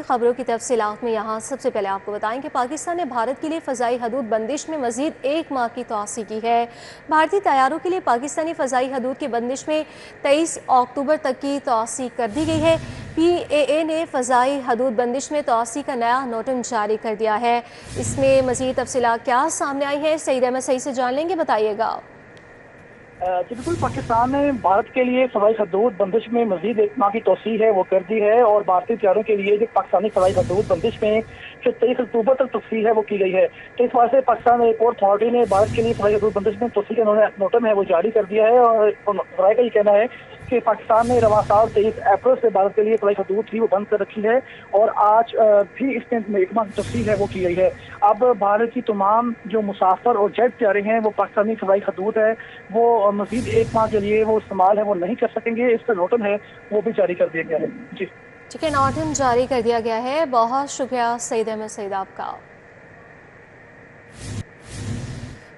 खबरों की तफसीलात में यहाँ सबसे पहले आपको बताएं कि पाकिस्तान ने भारत के लिए फ़ज़ाई हदूद बंदिश में मज़ीद 1 माह की तोसी की है। भारतीय तैयारों के लिए पाकिस्तानी फ़ज़ाई हदूद की बंदिश में 23 अक्टूबर तक की तोसी कर दी गई है। PAA ने फ़ज़ाई हदूद बंदिश में तोसी का नया नोटिस जारी कर दिया है। इसमें मज़ीद तफसीलात क्या सामने आई है, सईद अहमद सही से जान लेंगे, बताइएगा। बिल्कुल, पाकिस्तान ने भारत के लिए फ़ज़ाई हदूद बंदिश में मज़ीद 1 माह की तोसी है वो कर दी है और भारतीय तैयारों के लिए जो पाकिस्तानी फ़ज़ाई हदूद बंदिश में जो 23 अक्टूबर तक तोसी है वो की गई है। तो इस वजह से पाकिस्तान एयरपोर्ट अथॉरिटी ने भारत के लिए फ़ज़ाई हदूद बंदिश में तोसी का नोटिस है वो जारी कर दिया है और ज़राए का ये कहना है कि पाकिस्तान ने रवा साल 23 अप्रैल से भारत के लिए फ़ज़ाई हदूद थी वो बंद कर रखी है और आज भी इसमें 1 माह की तोसी है वो की गई है। अब भारत की तमाम जो मुसाफिर और जेट तैयारे हैं वो पाकिस्तानी फ़ज़ाई हदूद है वो मज़ीद 1 माह के लिए वो इस्तेमाल है वो नहीं कर सकेंगे। इस पर नोटिस है वो भी जारी कर दिया गया है। जी ठीक है, नोटिस जारी कर दिया गया है। बहुत शुक्रिया सईद अहमद सईद आपका।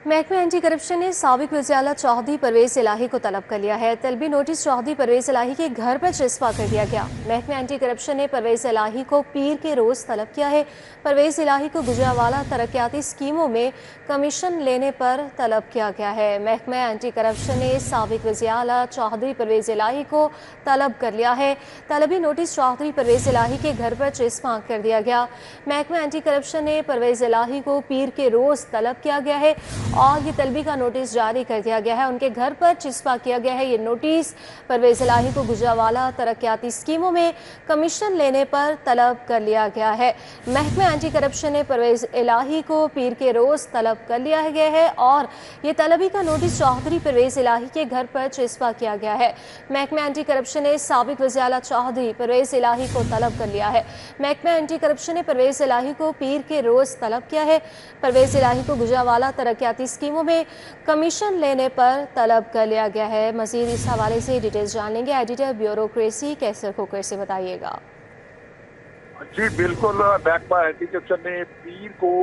महकमे एंटी करप्शन ने साबिक वज़ीर-ए-आला चौधरी परवेज़ इलाही को तलब कर लिया है। तलबी नोटिस चौधरी परवेज़ इलाही के घर पर चस्पा कर दिया गया। महकमे एंटी करप्शन ने परवेज़ इलाही को पीर के रोज़ तलब किया है। परवेज़ इलाही को गुजरावाला तरक्याती स्कीमों में कमीशन लेने पर तलब किया गया है। महकमे एंटी करप्शन ने साबिक वज़ीर-ए-आला चौधरी परवेज़ इलाही को तलब कर लिया है। तलबी नोटिस चौधरी परवेज़ इलाही के घर पर चस्पा कर दिया गया। महकमे एंटी करप्शन ने परवेज़ इलाही को पीर के रोज़ तलब किया गया है और ये तलबी का नोटिस जारी कर दिया गया है। उनके घर पर चिस्पा किया गया है। ये नोटिस परवेज़ इलाही को गुजरावाला तरक्याती स्कीमों में कमीशन लेने पर तलब कर लिया गया है। महकमा एंटी करप्शन ने परवेज़ इलाही को पीर के रोज़ तलब कर लिया गया है और ये तलबी का नोटिस चौधरी परवेज़ इलाही के घर पर चिस्पा किया गया है। महकमा एंटी करप्शन ने साबिक वज़ीर-ए-आला चौधरी परवेज़ इलाही को तलब कर लिया है। महकमा एंटी करप्शन ने परवेज़ इलाही को पीर के रोज़ तलब किया है। परवेज़ इलाही को गुजरावाला तरक्याती स्कीमों में कमीशन लेने पर तलब कर लिया गया है। मजीद इस हवाले से डिटेल्स जान लेंगे एडिटर ब्यूरोक्रेसी कैसर खोकर से, बताइएगा। जी बिल्कुल, महकमा एंटी करप्शन ने पीर को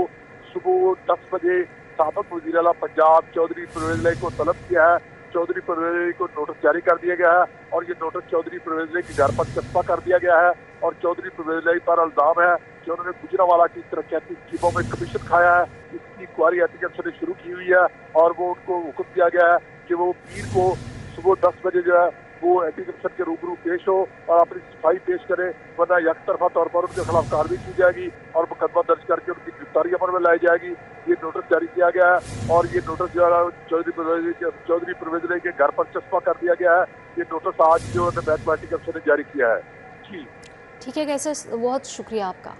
सुबह 10 बजे साबिक वज़ीर-ए-आला पंजाब चौधरी परवेज़ इलाही को तलब किया है। चौधरी परवेज़ इलाही को नोटिस जारी कर दिया गया है और ये नोटिस चौधरी परवेज़ इलाही के घर पर चस्पा कर दिया गया है और चौधरी परवेज़ इलाही पर इल्जाम है कि उन्होंने गुजरावाला की तरक्याती स्कीमों में कमीशन खाया है। इसकी इंक्वायरी एंटी करप्शन ने शुरू की हुई है और वो उनको हुक्म दिया गया है कि वो पीर को सुबह 10 बजे जो है वो एंटी करप्शन के रूबरू पेश हो और अपनी सफाई पेश करे, वरना यकतरफा तौर पर उनके खिलाफ कार्रवाई की जाएगी और मुकदमा दर्ज करके उनकी गिरफ्तारी अमल में लाई जाएगी। ये नोटिस जारी किया गया है और ये नोटिस जो है चौधरी परवेज़ इलाही के घर पर चस्पा कर दिया गया है। ये नोटिस आज जो महकमा एंटी करप्शन ने जारी किया है। जी ठीक है, कैसे, बहुत शुक्रिया आपका।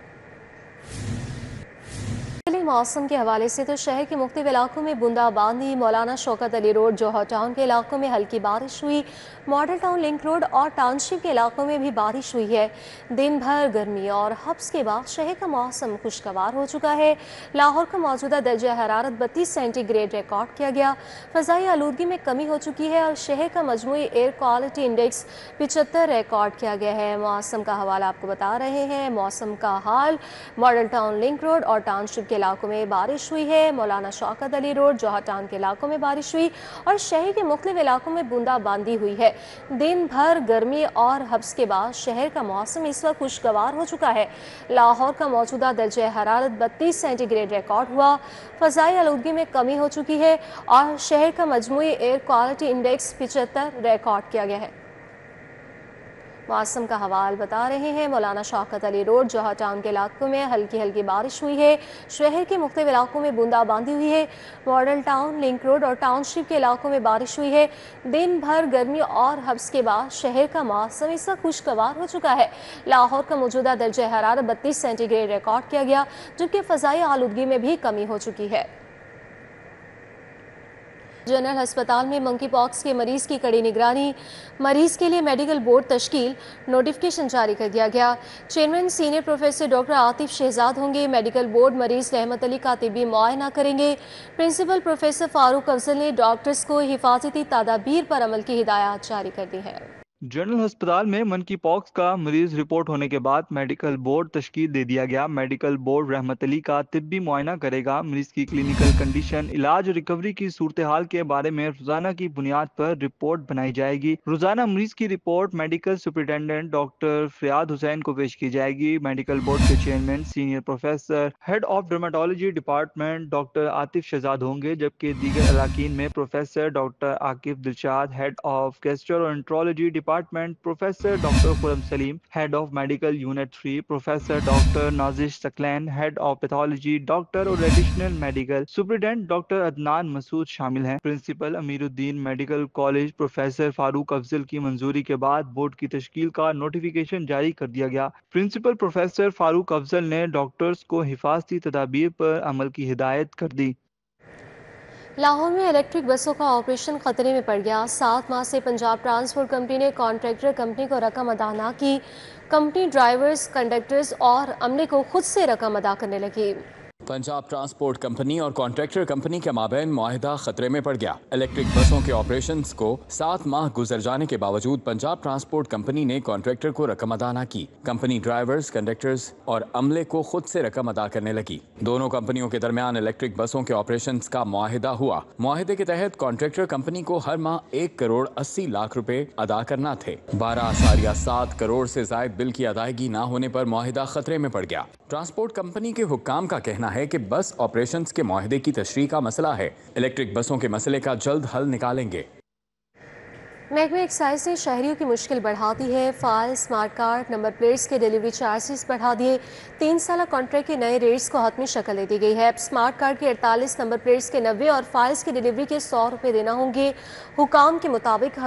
मौसम के हवाले से तो शहर के मुख्तलिफ इलाकों में बूंदाबांदी, मौलाना शौकत अली रोड, जौहर टाउन के इलाकों में हल्की बारिश हुई। मॉडल टाउन लिंक रोड और टाउनशिप के इलाकों में भी बारिश हुई है। दिन भर गर्मी और हब्स के बाद शहर का मौसम खुशगवार हो चुका है। लाहौर का मौजूदा दर्जा हरारत 32 सेंटीग्रेड रिकॉर्ड किया गया। फ़ज़ाई आलूदगी में कमी हो चुकी है और शहर का मजमूई एयर क्वालिटी इंडेक्स 75 रिकॉर्ड किया गया है। मौसम का हवाला आपको बता रहे हैं। मौसम का हाल, मॉडल टाउन लिंक रोड और टाउनशिप के इलाकों में बारिश हुई है। मौलाना शौकत अली रोड, जौहर टाउन के इलाकों में बारिश हुई और शहर के मुख्तलिफ इलाकों में बूंदाबांदी हुई है। दिन भर गर्मी और हब्स के बाद शहर का मौसम इस वक्त खुशगवार हो चुका है। लाहौर का मौजूदा दर्जा हरारत 32 सेंटीग्रेड रिकॉर्ड हुआ। फ़ज़ाई आलूदगी में कमी हो चुकी है और शहर का मजमूई एयर क्वालिटी इंडेक्स 75 रिकॉर्ड किया गया है। मौसम का हवाल बता रहे हैं। मौलाना शौकत अली रोड, जौहर टाउन के इलाकों में हल्की हल्की बारिश हुई है। शहर के मुख्तलिफ इलाकों में बूंदाबांदी हुई है। मॉडल टाउन लिंक रोड और टाउनशिप के इलाकों में बारिश हुई है। दिन भर गर्मी और हब्स के बाद शहर का मौसम इस वक्त खुशगवार हो चुका है। लाहौर का मौजूदा दर्जा हरारत 32 सेंटीग्रेड रिकॉर्ड किया गया, जबकि फ़ज़ाई आलूदगी में भी कमी हो चुकी है। जनरल अस्पताल में मंकी पॉक्स के मरीज की कड़ी निगरानी, मरीज के लिए मेडिकल बोर्ड तश्कील, नोटिफिकेशन जारी कर दिया गया। Chairman senior professor doctor Atif Shahzad होंगे। मेडिकल बोर्ड मरीज रहमत अली का तिब्बी मुआयना करेंगे। प्रिंसिपल प्रोफेसर फारूक अफजल ने डॉक्टर्स को हिफाजती तदाबीर पर अमल की हिदायत जारी कर दी है। जनरल अस्पताल में मनकी पॉक्स का मरीज रिपोर्ट होने के बाद मेडिकल बोर्ड तश्कील दे दिया गया। मेडिकल बोर्ड रहमत अली का तिब्बी मुआयना करेगा। मरीज की क्लिनिकल कंडीशन, इलाज और रिकवरी की सूरत हाल के बारे में रोजाना की बुनियाद पर रिपोर्ट बनाई जाएगी। रोजाना मरीज की रिपोर्ट मेडिकल सुपरिटेंडेंट डॉक्टर फरियाद हुसैन को पेश की जाएगी। मेडिकल बोर्ड के chairman, senior professor, head of dermatology department doctor Atif Shahzad होंगे, जबकि दीगर अराकीन में professor doctor Akif Dilshad, head of gastroenterology department professor doctor Khurram Saleem, head of medical unit 3 professor doctor Nazish Saqlain, head of pathology doctor और additional medical superintendent doctor Adnan Masood शामिल हैं। Principal Amiruddin medical college professor Farooq Afzal की मंजूरी के बाद बोर्ड की तश्कील का नोटिफिकेशन जारी कर दिया गया। प्रिंसिपल प्रोफेसर फारूक अफजल ने डॉक्टर्स को हिफाजती तदाबीर पर अमल की हिदायत कर दी। लाहौर में इलेक्ट्रिक बसों का ऑपरेशन खतरे में पड़ गया। 7 माह से पंजाब ट्रांसपोर्ट कंपनी ने कॉन्ट्रैक्टर कंपनी को रकम अदा न की। कंपनी ड्राइवर्स, कंडक्टर्स और अमले को खुद से रकम अदा करने लगी। पंजाब ट्रांसपोर्ट कंपनी और कॉन्ट्रैक्टर कंपनी के माबैन मुआहिदा खतरे में पड़ गया। इलेक्ट्रिक बसों के ऑपरेशंस को 7 माह गुजर जाने के बावजूद पंजाब ट्रांसपोर्ट कंपनी ने कॉन्ट्रैक्टर को रकम अदा न की। कंपनी ड्राइवर्स, कंडक्टर्स और अमले को खुद से रकम अदा करने लगी। दोनों कंपनियों के दरमियान इलेक्ट्रिक बसों के ऑपरेशंस का मुआहिदा हुआ। मुआहिदे के तहत कॉन्ट्रैक्टर कंपनी को हर माह 1 करोड़ 80 लाख रुपए अदा करना थे। 12.7 करोड़ से जायद बिल की अदायगी न होने पर मुआहिदा खतरे में पड़ गया। ट्रांसपोर्ट कंपनी के हुक्काम का कहना है कि बस ऑपरेशंस के मुआहिदे की तशरीह का मसला है। इलेक्ट्रिक बसों के मसले का जल्द हल निकालेंगे। महकमा एक्साइज ने शहरियों की मुश्किल बढ़ा दी है। File, smart card, number plates के डिलीवरी चार्जेस बढ़ा दिए। 3 साल कॉन्ट्रैक्ट के नए रेट्स को हतमी शक्ल दे दी गई है। स्मार्ट कार्ड के 48, नंबर प्लेट्स के 90 और फाइल्स की डिलीवरी के 100 रुपये देना होंगे। हुकाम के मुताबिक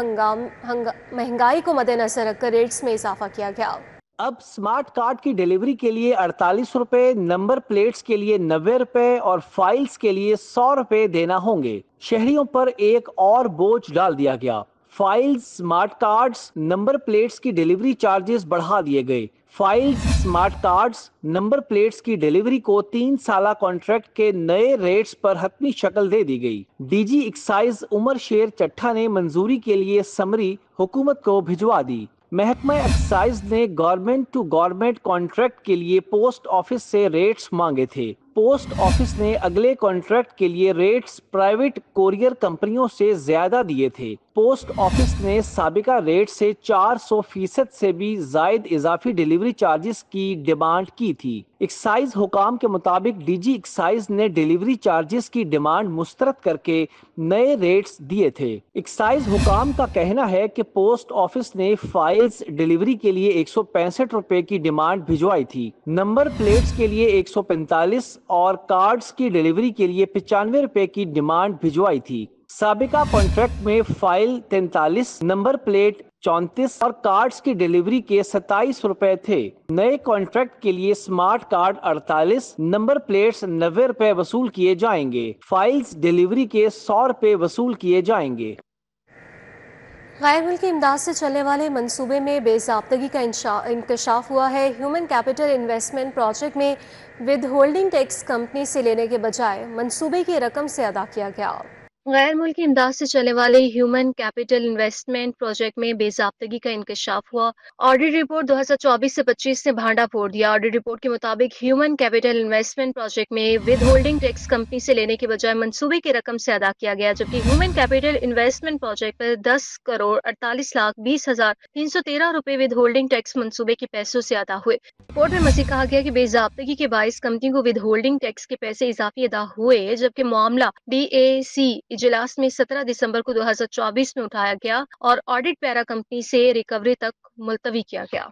महंगाई को मद्देनजर रखकर रेट्स में इजाफा किया गया। अब स्मार्ट कार्ड की डिलीवरी के लिए 48 रुपए, नंबर प्लेट्स के लिए 90 रुपए और फाइल्स के लिए 100 रुपए देना होंगे। शहरियों पर एक और बोझ डाल दिया गया। Files, smart cards, number plates की डिलीवरी चार्जेस बढ़ा दिए गए। Files, smart cards, number plates की डिलीवरी को 3 साल कॉन्ट्रैक्ट के नए रेट्स पर हतमी शक्ल दे दी गई। डीजी एक्साइज उमर शेर चट्ठा ने मंजूरी के लिए समरी हुकूमत को भिजवा दी। महकमा एक्साइज ने गवर्नमेंट टू गवर्नमेंट कॉन्ट्रैक्ट के लिए पोस्ट ऑफिस से रेट्स मांगे थे। पोस्ट ऑफिस ने अगले कॉन्ट्रैक्ट के लिए रेट्स प्राइवेट कोरियर कंपनियों से ज्यादा दिए थे। पोस्ट ऑफिस ने साबिका रेट से 400% से भी जायद इजाफी डिलीवरी चार्जेस की डिमांड की थी। एक्साइज हुकाम के मुताबिक डीजी एक्साइज ने डिलीवरी चार्जेस की डिमांड मुस्तरद करके नए रेट्स दिए थे। एक्साइज हुकाम का कहना है कि पोस्ट ऑफिस ने फाइल्स डिलीवरी के लिए 165 रुपए की डिमांड भिजवाई थी, नंबर प्लेट्स के लिए 145 और कार्ड्स की डिलीवरी के लिए 95 रुपए की डिमांड भिजवाई थी। साबिका कॉन्ट्रैक्ट में फाइल 43, नंबर प्लेट 34 और कार्ड्स की डिलीवरी के 27 रुपए थे। नए कॉन्ट्रैक्ट के लिए स्मार्ट कार्ड 48, नंबर प्लेट्स 90 रुपए वसूल किए जाएंगे। फाइल्स डिलीवरी के 100 रुपए वसूल किए जाएंगे। गैर मुल्की इमदाद से चलने वाले मंसूबे में बेज़ाब्तगी का इंकशाफ हुआ है। ह्यूमन कैपिटल इन्वेस्टमेंट प्रोजेक्ट में विद होल्डिंग टैक्स कंपनी से लेने के बजाय मंसूबे की रकम से अदा किया गया। गैर मुल्की इमदाद से चलने वाले ह्यूमन कैपिटल इन्वेस्टमेंट प्रोजेक्ट में बेज़ाब्तगी का इंकशाफ हुआ। ऑडिट रिपोर्ट 2024 से 25 ने भांडा फोड़ दिया। ऑडिट रिपोर्ट के मुताबिक ह्यूमन कैपिटल इन्वेस्टमेंट प्रोजेक्ट में विद होल्डिंग टैक्स कंपनी से लेने के बजाय मंसूबे की रकम से अदा किया गया, जबकि ह्यूमन कैपिटल इन्वेस्टमेंट प्रोजेक्ट पर 10 करोड़ 48 लाख 20,313 रुपए विद होल्डिंग टैक्स मंसूबे के पैसों से अदा हुए। रिपोर्ट में मज़ीद कहा गया कि बेज़ाब्तगी के बायस कंपनी को विद होल्डिंग टैक्स के पैसे इजाफी अदा हुए, जबकि मामला DAC इजलास में 17 दिसंबर को 2024 में उठाया गया और ऑडिट पैरा कंपनी से रिकवरी तक मुलतवी किया गया।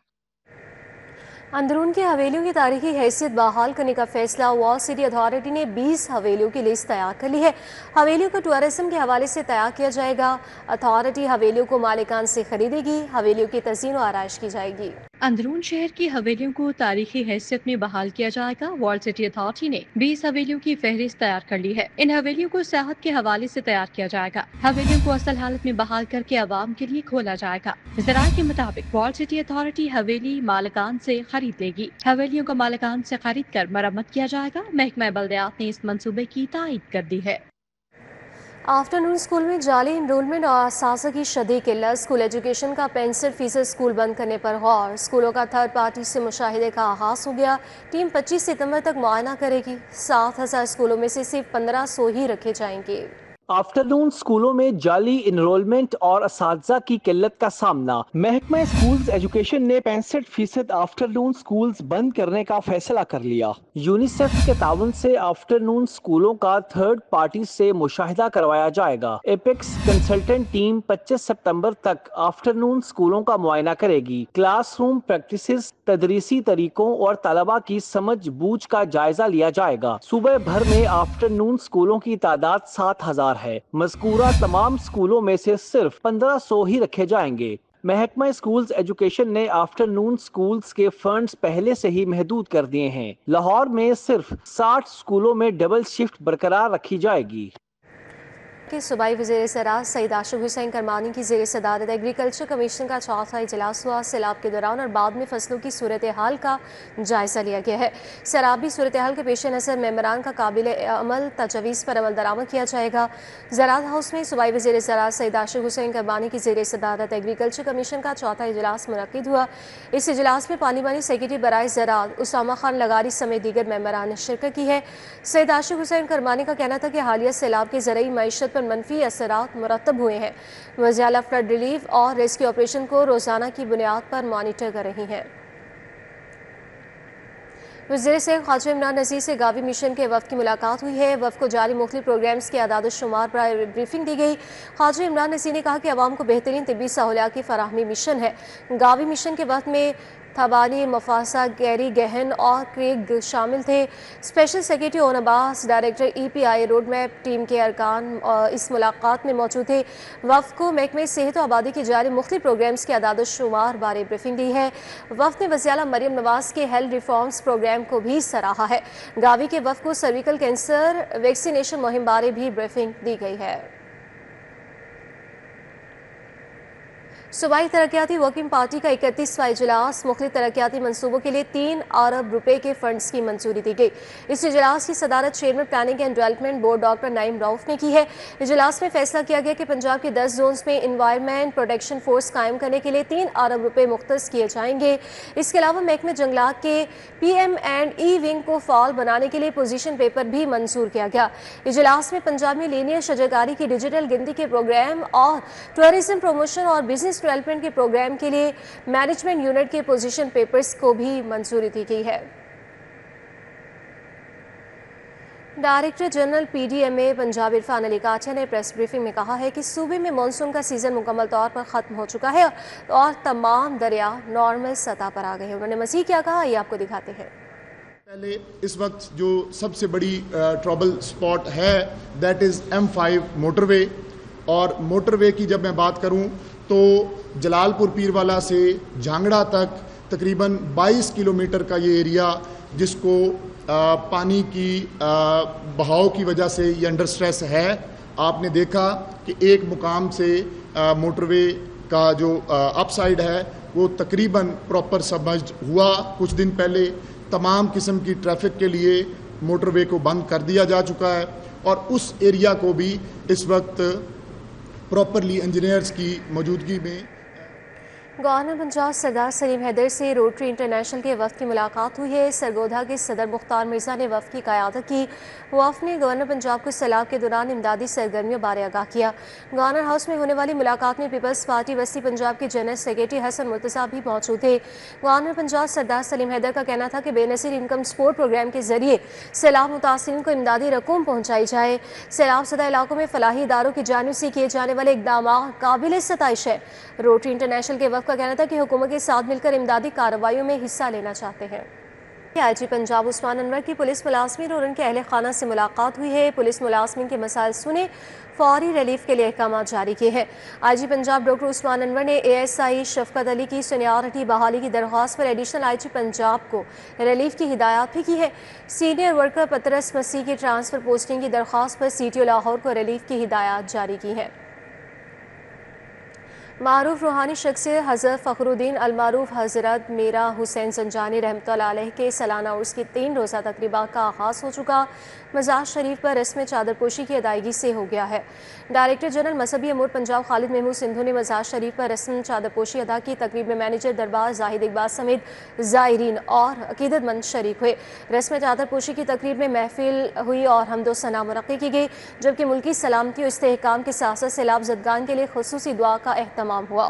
अंदरून की हवेलियों की तारीखी हैसियत बहाल करने का फैसला। वॉल सिटी अथॉरिटी ने 20 हवेलियों की लिस्ट तैयार कर ली है। हवेलियों को टूरिज्म के हवाले से तैयार किया जाएगा। अथॉरिटी हवेलियों को मालिकान से खरीदेगी। हवेलियों की तज़ीन और आराइश की जाएगी। अंदरून शहर की हवेलियों को तारीखी हैसियत में बहाल किया जाएगा। वॉल सिटी अथॉरिटी ने 20 हवेलियों की फहरिस्त तैयार कर ली है। इन हवेलियों को सियाहत के हवाले से तैयार किया जाएगा। हवेलियों को असल हालत में बहाल करके आवाम के लिए खोला जाएगा। ज़राए के मुताबिक वॉल सिटी अथॉरिटी हवेली मालिकान से खरीद लेगी। हवेलियों को मालिकान से खरीद कर मरम्मत किया जाएगा। महकमा बल्दियात ने इस मंसूबे की तायीद कर दी है। आफ्टरनून स्कूल में जाली इनरोलमेंट और असासा की शदीद किल्लत, स्कूल एजुकेशन का 65% स्कूल बंद करने पर गौर। स्कूलों का थर्ड पार्टी से मुशाहिदे का आगाज हो गया। टीम 25 सितंबर तक मुआयना करेगी। 7,000 स्कूलों में से सिर्फ 1500 ही रखे जाएंगे। आफ्टरनून स्कूलों में जाली इनरोलमेंट और असातिज़ा की किल्लत का सामना। महकमा स्कूल्स एजुकेशन ने 65% आफ्टरनून स्कूल्स बंद करने का फैसला कर लिया। यूनिसेफ के ताउन से आफ्टरनून स्कूलों का थर्ड पार्टी से मुशाहिदा करवाया जाएगा। एपेक्स कंसल्टेंट टीम 25 सितंबर तक आफ्टरनून स्कूलों का मुआयना करेगी। क्लासरूम प्रैक्टिसेस, तदरीसी तरीकों और तलबा की समझ बूझ का जायजा लिया जाएगा। सूबे भर में आफ्टरनून स्कूलों की तादाद 7,000 है। मज़कूरा तमाम स्कूलों में से सिर्फ 1500 ही रखे जाएंगे। महकमा स्कूल्स एजुकेशन ने आफ्टरनून स्कूल्स के फंड्स पहले से ही महदूद कर दिए हैं। लाहौर में सिर्फ 60 स्कूलों में डबल शिफ्ट बरकरार रखी जाएगी। के सूबाई वज़ीर ज़राअत सईद आशिक हुसैन करमानी की ज़ेर सदारत एग्रीकल्चर कमीशन का चौथा इजलास हुआ। सैलाब के दौरान और बाद में फसलों की सूरत हाल का जायजा लिया गया है। सैलाबी सूरत हाल के पेश नज़र मेम्बरान का काबिल अमल तजवीज़ पर अमल दरामद किया जाएगा। ज़राअत हाउस में सूबाई वज़ीर ज़राअत सईद आशिक हुसैन करमानी की ज़ेर सदारत एग्रीकल्चर कमीशन का चौथा इजलास मुनक्किद हुआ। इस इजलास में पार्लिमानी सेक्रेटरी बराए ज़राअत उसामा खान लगारी समेत दीगर मेम्बरान ने शिरकत की है। सईद आशिक हुसैन करमानी का कहना था कि हालिया सैलाब के ज़रई मईशत मनफी असरात मुरतब हुए हैं। वज़ीर फ्लड रिलीफ और रेस्क्यू ऑपरेशन को रोजाना की बुनियाद पर मॉनिटर कर रही हैं। वज़ीर से ख्वाजा इमरान नज़ीर से गावी मिशन के वफ़द की मुलाकात हुई है। वफ़द को जारी मुख्तलिफ प्रोग्राम्स के आदाद शुमार पर ब्रीफिंग दी गई। ख्वाजा इमरान नज़ीर ने कहा कि अवाम को बेहतरीन तिब्बी सहूलियात की फराहमी मिशन है। गावी मिशन के वक़्त में थबानी, मफासा, गैरी, गहन और क्रेग शामिल थे। Special secretary own Abbas, director EPI road map team के अरकान इस मुलाकात में मौजूद थे। वफ़द को महकमे सेहत और आबादी के जारी मुख्तलिफ प्रोग्राम्स के आदाद शुमार बारे ब्रीफिंग दी है। वफ़द ने वज़ीर आला मरियम नवाज के हेल्थ रिफॉर्म्स प्रोग्राम को भी सराहा है। गावी के वफ़द को सर्विकल कैंसर वैक्सीनेशन मुहिम बारे भी ब्रीफिंग दी गई है। सूबाई तरक्याती वर्किंग पार्टी का 31वां इजलास, मुख्तलिफ तरक्याती मनसूबों के लिए 3 अरब रुपए के फंड्स की मंजूरी दी गई। इस इजलास की सदारत chairman planning and development board doctor Naeem Rauf ने की है। इजलास में फैसला किया गया कि पंजाब के 10 जोन्स में इन्वायरमेंट प्रोटेक्शन फोर्स कायम करने के लिए 3 अरब रुपए मुख्तस किए जाएंगे। इसके अलावा महकमे जंगलात के PM&E विंग को फाल बनाने के लिए पोजीशन पेपर भी मंजूर किया गया। इजलास में पंजाब में लीनियर शजरकारी की डिजिटल गिनती के प्रोग्राम और टूरिज्म प्रमोशन और बिजनेस डेवलपमेंट के प्रोग्राम के लिए मैनेजमेंट यूनिट के पोजीशन पेपर्स को भी मंजूरी दी गई है। Director general PDMA Punjab Irfan Ali Kathia ने प्रेस ब्रीफिंग में कहा है कि सूबे में मानसून का सीजन मुकम्मल तौर पर खत्म हो चुका है और तमाम दरिया नॉर्मल सतह पर आ गए हैं। उन्होंने मज़ीद क्या कहा, ये आपको दिखाते हैं। पहले इस वक्त जो सबसे बड़ी ट्रबल स्पॉट है दैट इज़ M5 मोटरवे। और मोटरवे की जब मैं बात करूं तो जलालपुर पीरवाला से झांगड़ा तक तकरीबन 22 किलोमीटर का ये एरिया जिसको पानी की बहाव की वजह से ये अंडर स्ट्रेस है। आपने देखा कि एक मुकाम से मोटरवे का जो अपसाइड है वो तकरीबन प्रॉपर सबमर्ज्ड हुआ। कुछ दिन पहले तमाम किस्म की ट्रैफिक के लिए मोटरवे को बंद कर दिया जा चुका है और उस एरिया को भी इस वक्त प्रॉपरली इंजीनियर्स की मौजूदगी में। गवर्नर पंजाब सरदार सलीम हैदर से रोटरी इंटरनेशनल के वफ़द की मुलाकात हुई है। सरगोधा के सदर मुख्तार मिर्ज़ा ने वफ़द की क़यादत की। वफ़द ने गवर्नर पंजाब को सैलाब के दौरान इमदादी सरगर्मियों बारे आगाह किया। गवर्नर हाउस में होने वाली मुलाकात में पीपल्स पार्टी वस्ती पंजाब के जनरल सेक्रेटरी हसन मुर्तज़ा भी मौजूद थे। गवर्नर पंजाब सरदार सलीम हैदर का कहना था कि बेनज़ीर इनकम सपोर्ट प्रोग्राम के जरिए सैलाब मुतासिरीन को इमदादी रकूम पहुँचाई जाए। सैलाब ज़दा इलाकों में फलाही इदारों की जानिब से किए जाने वाले इक़दाम काबिल सताइश है। रोटरी इंटरनेशनल के वफ़द का कहना था कि हुकूमत के साथ मिलकर इमदादी कार्रवाइयों में हिस्सा लेना चाहते हैं। IG पंजाब उस्मान अनवर की पुलिस मुलाजमीन और उनके अहले खाना से मुलाकात हुई है। पुलिस मुलाजमीन के मसाइल सुने, फौरी रिलीफ के लिए अहकाम जारी किए हैं। IG पंजाब डॉक्टर उस्मान अनवर ने ASI शफकत अली की सीनियरिटी बहाली की दरख्वास्त पर एडिशनल IG पंजाब को रिलीफ की हिदायत भी की है। सीनियर वर्कर पतरस मसीह की ट्रांसफ़र पोस्टिंग की दरख्वास्त पर CTO लाहौर को रिलीफ की हिदायत जारी की है। معروف روحانی شخصیت حضرت فخرالدین المعروف حضرت میرا حسین زنجانی رحمۃ اللہ علیہ کے سالانہ عرس کی 3 روزہ تقریبات کا آغاز ہو چکا۔ مزار شریف پر رسم چادر پوشی کی ادائیگی سے ہو گیا ہے۔ ڈائریکٹر جنرل مذہبی امور پنجاب خالد محمود سندھو نے مزار شریف پر رسم چادر پوشی ادا کی۔ تقریب میں مینیجر دربار زاہد اقبال سمیت زائرین اور عقیدت مند شریک ہوئے۔ رسم چادر پوشی کی تقریب میں محفل ہوئی اور حمد و ثنا مرقی کی گئی، جبکہ ملکی سلامتی و استحکام کے ساتھ سیلاب زدگان کے لیے خصوصی دعا کا اہتمام ہوا۔